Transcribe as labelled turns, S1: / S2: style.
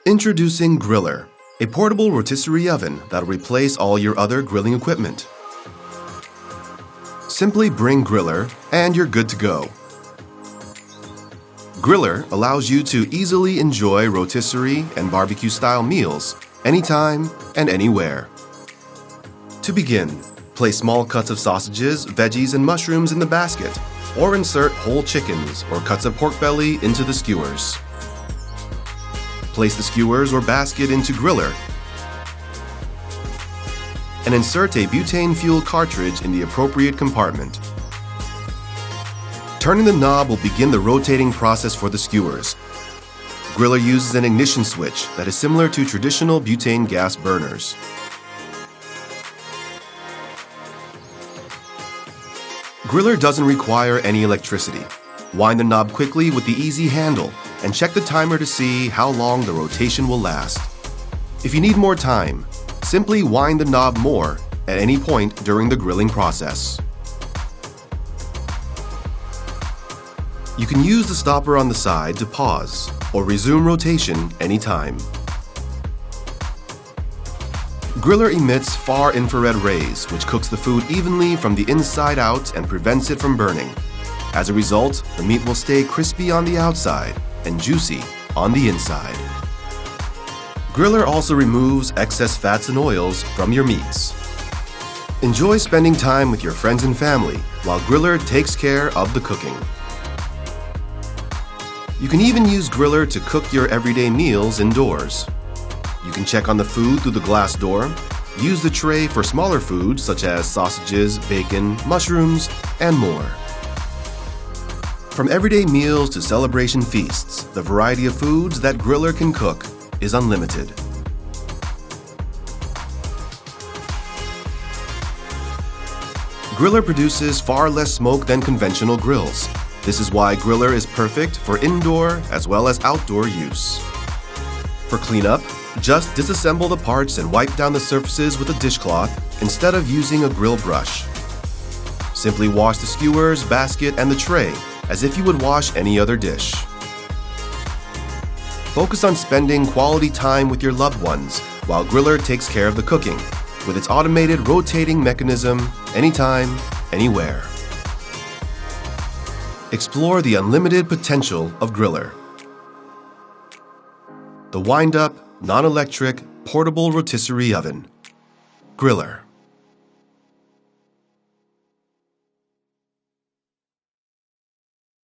S1: Introducing Grillr, a portable rotisserie oven that'll replace all your other grilling equipment. Simply bring Grillr and you're good to go. Grillr allows you to easily enjoy rotisserie and barbecue-style meals anytime and anywhere. To begin, place small cuts of sausages, veggies, and mushrooms in the basket, or insert whole chickens or cuts of pork belly into the skewers. Place the skewers or basket into Grillr and insert a butane fuel cartridge in the appropriate compartment. Turning the knob will begin the rotating process for the skewers. Grillr uses an ignition switch that is similar to traditional butane gas burners. Grillr doesn't require any electricity. Wind the knob quickly with the easy handle and check the timer to see how long the rotation will last. If you need more time, simply wind the knob more at any point during the grilling process. You can use the stopper on the side to pause or resume rotation anytime. Grillr emits far infrared rays, which cooks the food evenly from the inside out and prevents it from burning. As a result, the meat will stay crispy on the outside and juicy on the inside. Grillr also removes excess fats and oils from your meats. Enjoy spending time with your friends and family while Grillr takes care of the cooking. You can even use Grillr to cook your everyday meals indoors. You can check on the food through the glass door, use the tray for smaller foods such as sausages, bacon, mushrooms, and more. From everyday meals to celebration feasts, the variety of foods that Grillr can cook is unlimited. Grillr produces far less smoke than conventional grills. This is why Grillr is perfect for indoor as well as outdoor use. For cleanup, just disassemble the parts and wipe down the surfaces with a dishcloth instead of using a grill brush. Simply wash the skewers, basket, and the tray as if you would wash any other dish. Focus on spending quality time with your loved ones while Grillr takes care of the cooking with its automated rotating mechanism anytime, anywhere. Explore the unlimited potential of Grillr. The wind-up, non-electric, portable rotisserie oven. Grillr.